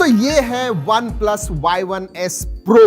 दोस्तों ये है OnePlus Y1S Pro।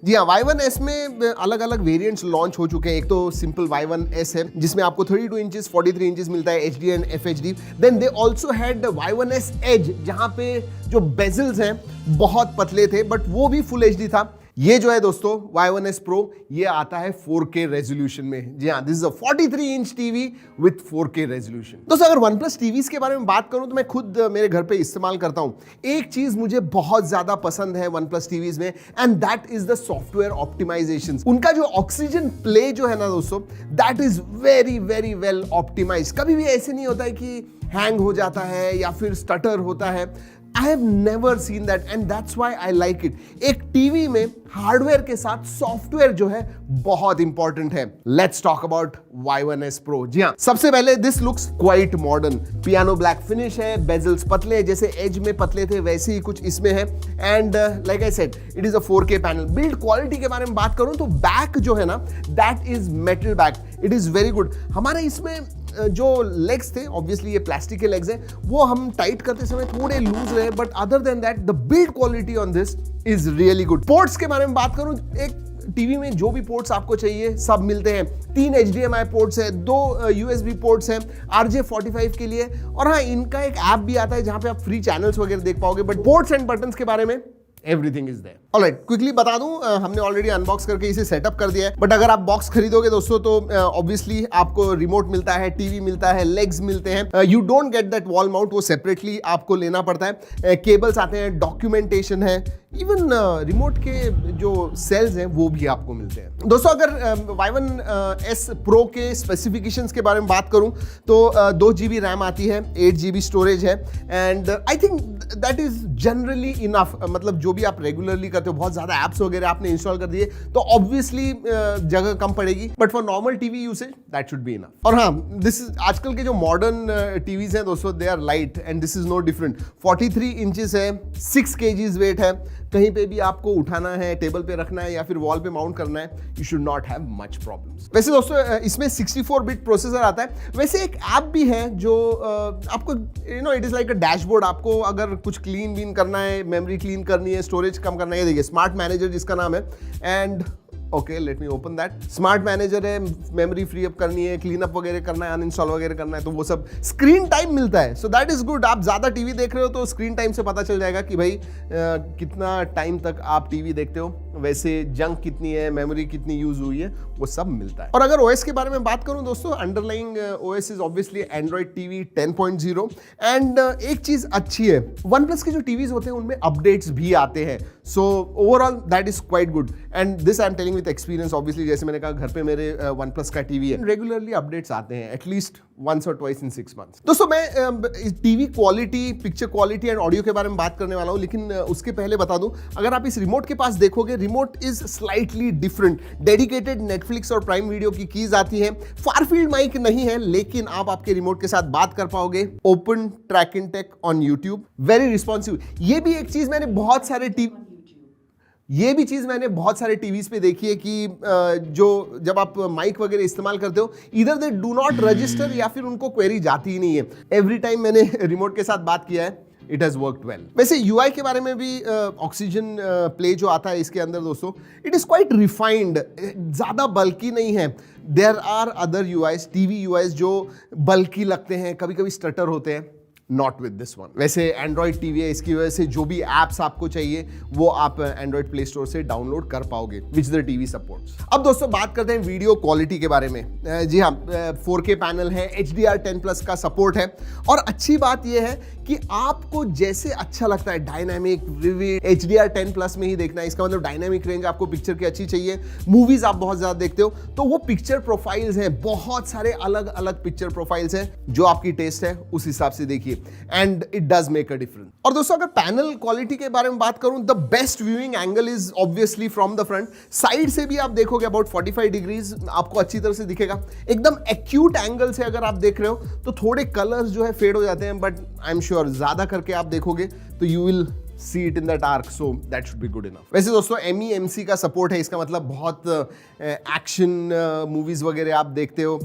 जी हाँ, Y1S में अलग अलग वेरिएंट्स लॉन्च हो चुके हैं। एक तो सिंपल Y1S है जिसमें आपको 32 इंचेस 43 इंचेस मिलता है HD and FHD। Then they also had Y1S Edge जहां पे जो बेजल्स हैं बहुत पतले थे बट वो भी फुल HD था। ये जो है दोस्तों Y1S Pro, ये आता है 4K रेजोल्यूशन में। जी हाँ, this is a 43 inch TV with 4K resolution. दोस्तों अगर OnePlus टीवीज के बारे में बात करूं तो मैं खुद मेरे घर पे इस्तेमाल करता हूं। एक चीज मुझे बहुत ज्यादा पसंद है OnePlus टीवीज में and that is the software optimization. उनका जो ऑक्सीजन प्ले जो है ना दोस्तों, that is very very well optimize. कभी भी ऐसे नहीं होता है कि हैंग हो जाता है या फिर स्टटर होता है। I have never seen that and that's why I like it। एक टीवी में हार्डवेयर के साथ सॉफ्टवेयर जो है बहुत इंपॉर्टेंट है। Let's talk about Y1S Pro। जी हाँ, सबसे पहले this looks quite modern. Piano black finish है, बेजल्स पतले जैसे एज में पतले थे वैसे ही कुछ इसमें है and like I said it is a 4K panel. Build quality के बारे में बात करूं तो बैक जो है ना, that is metal back, it is very good. हमारे इसमें जो लेग्स थे, ऑब्वियसली ये प्लास्टिक के लेग्स हैं, वो हम टाइट करते समय थोड़े लूज रहे but other than that the build quality on this is really good. Ports के बारे में बात करूं, एक टीवी में जो भी पोर्ट्स आपको चाहिए सब मिलते हैं। 3 HDMI पोर्ट्स है, 2 USB पोर्ट्स हैं RJ45 के लिए, और हाँ इनका एक ऐप भी आता है जहां पे आप फ्री चैनल्स वगैरह देख पाओगे। बट पोर्ट्स एंड बटन्स के बारे में everything is there. Alright, quickly बता दूं, हमने ऑलरेडी अनबॉक्स करके इसे सेटअप कर दिया है। बट अगर आप बॉक्स खरीदोगे दोस्तों तो ऑब्वियसली आपको रिमोट मिलता है, टीवी मिलता है, लेग्स मिलते हैं। You don't get that wall mount, वो सेपरेटली आपको लेना पड़ता है। केबल्स आते हैं, डॉक्यूमेंटेशन है, इवन रिमोट के जो सेल्स हैं वो भी आपको मिलते हैं। दोस्तों अगर Y1S Pro के स्पेसिफिकेशंस के बारे में बात करूं तो 2 GB रैम आती है, 8 GB स्टोरेज है and I think that is generally enough. मतलब जो भी आप रेगुलरली करते हो, बहुत ज्यादा एप्स वगैरह आपने इंस्टॉल कर दिए तो ऑब्वियसली जगह कम पड़ेगी, but for normal TV usage that should be enough. और हाँ, दिस इज आजकल के जो मॉडर्न टीवीज हैं दोस्तों, they are light and this is no different. 43 inches है, 6 kgs वेट है। कहीं पे भी आपको उठाना है, टेबल पे रखना है या फिर वॉल पे माउंट करना है, you should not have much problems. वैसे दोस्तों इसमें 64 बिट प्रोसेसर आता है। वैसे एक ऐप भी है जो आपको it is like a dashboard. आपको अगर कुछ क्लीन करना है, मेमोरी क्लीन करनी है, स्टोरेज कम करना है, ये देखिए स्मार्ट मैनेजर जिसका नाम है and okay let me open that. Smart manager है, मेमोरी फ्री अप करनी है, क्लीन अप वगैरह करना है, अनइंस्टॉल वगैरह करना है, तो वो सब स्क्रीन टाइम मिलता है। So that is good. आप ज्यादा टीवी देख रहे हो तो स्क्रीन टाइम से पता चल जाएगा कि भाई कितना टाइम तक आप टीवी देखते हो, वैसे जंक कितनी है, मेमोरी कितनी यूज हुई है, वो सब मिलता है। और अगर ओएस के बारे में बात करूं दोस्तों, underlying OS is obviously Android TV 10.0 and एक चीज अच्छी है, OnePlus के जो टीवीज होते हैं उनमें अपडेट्स भी आते हैं। So overall that is quite good and this I am telling with experience. Obviously जैसे मैंने कहा, घर पे मेरे OnePlus का टीवी है, रेगुलरली अपडेट्स आते हैं, at least once or twice in 6 months। दोस्तों मैं TV quality, picture quality and audio के बारे में बात करने वाला हूं, लेकिन उसके पहले बता दूं, अगर आप इस रिमोट के पास देखोगे, remote is slightly different. Dedicated Netflix और प्राइम वीडियो की कीज आती है। फार फील्ड माइक नहीं है, लेकिन आप आपके रिमोट के साथ बात कर पाओगे। Open track in tech on YouTube, very responsive. ये भी एक चीज मैंने बहुत सारे टीवीज पे देखी है कि जो जब आप माइक वगैरह इस्तेमाल करते हो, इधर दे डू नॉट रजिस्टर या फिर उनको क्वेरी जाती ही नहीं है। एवरी टाइम मैंने रिमोट के साथ बात किया है, इट हैज वर्कड वेल। वैसे UI के बारे में भी ऑक्सीजन प्ले जो आता है इसके अंदर दोस्तों, इट इज क्वाइट रिफाइंड, ज्यादा बल्कि नहीं है। There are other UIs, TV UIs जो बल्कि लगते हैं, कभी कभी स्टटर होते हैं, नॉट विद दिस वन। वैसे एंड्रॉइड टीवी है, इसकी वजह से जो भी एप्स आपको चाहिए वो आप एंड्रॉइड प्ले स्टोर से डाउनलोड कर पाओगे, विच द टीवी सपोर्ट्स। अब दोस्तों बात करते हैं वीडियो क्वालिटी के बारे में। जी हाँ, 4K पैनल है, HDR10+ का सपोर्ट है, और अच्छी बात यह है कि आपको जैसे अच्छा लगता है, डायनामिक, विविड, HDR10+ में ही देखना है। इसका मतलब डायनामिक रेंज आपको पिक्चर की अच्छी चाहिए, मूवीज आप बहुत ज्यादा देखते हो, तो वो पिक्चर प्रोफाइल्स हैं, बहुत सारे अलग अलग पिक्चर प्रोफाइल्स हैं, जो आपकी टेस्ट है उस हिसाब से देखिए, and it does make a difference. और दोस्तों अगर पैनल क्वालिटी के बारे में बात करूं, the best viewing angle is obviously from the front. Side से भी आप देखोगे अबाउट 45 डिग्रीज आपको अच्छी तरह से दिखेगा। एकदम एक्यूट एंगल से अगर आप देख रहे हो तो थोड़े कलर्स जो है फेड हो जाते हैं, बट आई एम श्योर ज्यादा करके आप देखोगे तो you will see it in that arc, so that should be good enough. वैसे दोस्तों MEMC का सपोर्ट है, इसका मतलब बहुत एक्शन मूवीज वगैरह आप देखते हो,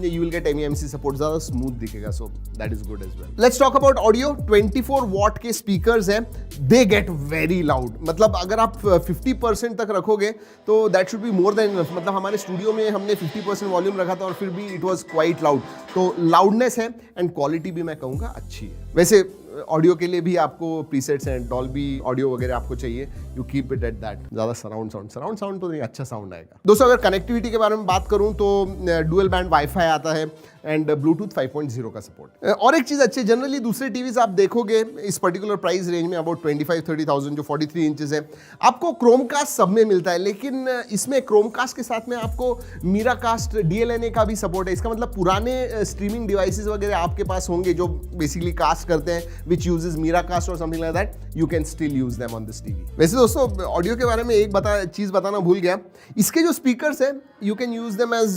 you will get MEMC support, ज़्यादा स्मूथ दिखेगा, so that is good as well. Let's talk about audio. 24 what के स्पीकर्स हैं, they get very loud. मतलब अगर आप 50% तक रखोगे तो that should be more than enough. मतलब हमारे स्टूडियो में हमने 50% वॉल्यूम रखा था और फिर भी it was quite loud. तो लाउडनेस है एंड क्वालिटी भी मैं कहूँगा अच्छी है. वैसे ऑडियो के लिए भी आपको प्रीसेट्स हैं, डॉल्बी ऑडियो वगैरह आपको चाहिए, you keep it at that. ज़्यादा सराउंड साउंड तो नहीं, अच्छा साउंड आएगा. दोस्तों अगर कनेक्टिविटी के बारे में बात करूं तो डुअल बैंड वाईफाई आता है एंड ब्लूटूथ 5.0 का सपोर्ट. और एक चीज़ अच्छी, जनरली दूसरे टीवीज आप देखोगे इस पर्टिकुलर प्राइस रेंज में अबाउट 25-30,000 जो 43 इंचेस है, आपको क्रोमकास्ट सब में मिलता है, लेकिन इसमें क्रोमकास्ट के साथ में आपको मीराकास्ट DLNA का भी सपोर्ट है. इसका मतलब पुराने स्ट्रीमिंग डिवाइसेस वगैरह आपके पास होंगे जो बेसिकली कास्ट करते हैं, which uses Miracast or something like that, you can still use them on this TV. वैसे दोस्तों ऑडियो के बारे में एक चीज़ बताना भूल गया, इसके जो स्पीकर्स हैं you can use them as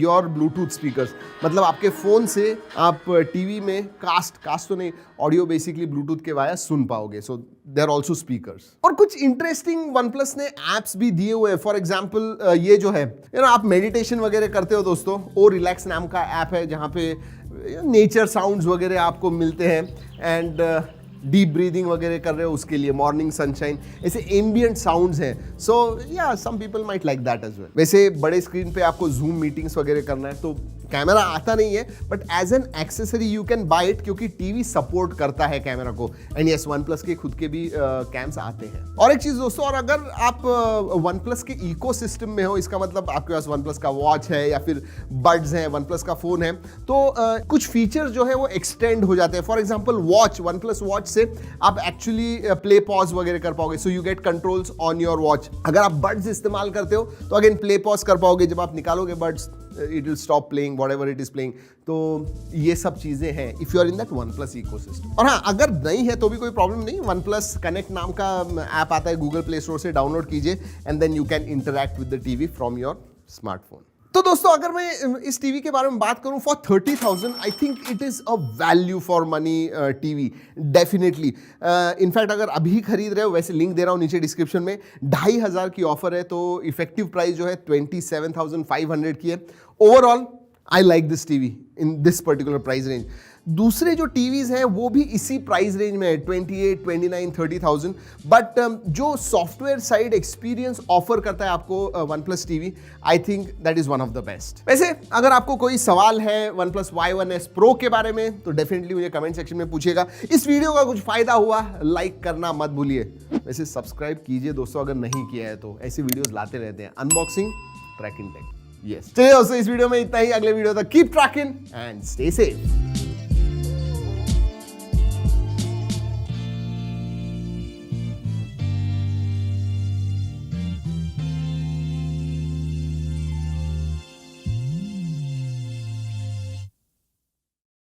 your Bluetooth speakers. मतलब आपके फ़ोन से आप टीवी में कास्ट तो नहीं, ऑडियो बेसिकली ब्लूटूथ के वाया सुन पाओगे. सो दे आर ऑल्सो स्पीकर्स. और कुछ इंटरेस्टिंग OnePlus ने एप्स भी दिए हुए हैं. फॉर एग्जाम्पल ये जो है आप मेडिटेशन वगैरह करते हो दोस्तों, ओ रिलैक्स नाम का ऐप है जहाँ पे नेचर साउंड्स वगैरह आपको मिलते हैं एंड डीप ब्रीदिंग वगैरह कर रहे हो उसके लिए, मॉर्निंग सनशाइन, ऐसे एम्बियंट साउंड्स हैं. So yeah some people might like that as well. वैसे बड़े स्क्रीन पे आपको जूम मीटिंग्स वगैरह करना है तो कैमरा आता नहीं है, but as an accessory you can buy it, क्योंकि टीवी सपोर्ट करता है कैमरा को. एंड यस, OnePlus के खुद के भी कैम्स आते हैं. और एक चीज दोस्तों, और अगर आप OnePlus के इकोसिस्टम में हो, इसका मतलब आपके पास OnePlus का वॉच है या फिर बड्स है, OnePlus का फोन है, तो कुछ फीचर जो है वो एक्सटेंड हो जाते हैं. For example watch, OnePlus watch से आप एक्चुअली प्ले पॉज वगैरह कर पाओगे, so you get controls on your watch. अगर आप बड्स इस्तेमाल करते हो तो अगेन प्ले पॉज कर पाओगे, जब आप निकालोगे buds it will stop playing whatever it is playing. तो ये सब चीजें हैं if you are in that OnePlus ecosystem. और हाँ, अगर नहीं है तो भी कोई प्रॉब्लम नहीं, OnePlus Connect नाम का ऐप आता है गूगल प्ले स्टोर से, डाउनलोड कीजिए and then you can interact with the TV from your smartphone. तो दोस्तों अगर मैं इस टीवी के बारे में बात करूं, for 30,000 I think it is a value for money TV definitely. In fact अगर अभी खरीद रहे हो, वैसे लिंक दे रहा हूं नीचे डिस्क्रिप्शन में, 2,500 की ऑफर है, तो इफेक्टिव प्राइस जो है 27,500 की है. Overall I like this TV in this particular price range. दूसरे जो टीवीज हैं वो भी इसी प्राइस रेंज में है, 28, 29, 30,000. बट जो सॉफ्टवेयर साइड एक्सपीरियंस ऑफर करता है आपको OnePlus TV, I think that is one of the best. वैसे अगर आपको कोई सवाल है OnePlus Y1S Pro के बारे में तो डेफिनेटली मुझे कमेंट सेक्शन में पूछिएगा. इस वीडियो का कुछ फायदा हुआ, लाइक करना मत भूलिए. वैसे सब्सक्राइब कीजिए दोस्तों अगर नहीं किया है तो, ऐसी वीडियोस लाते रहते हैं, अनबॉक्सिंग, ट्रैकिंग टेक. यस, चलिए दोस्तों इस वीडियो में इतना ही. अगले वीडियो तक keep trekking and stay safe.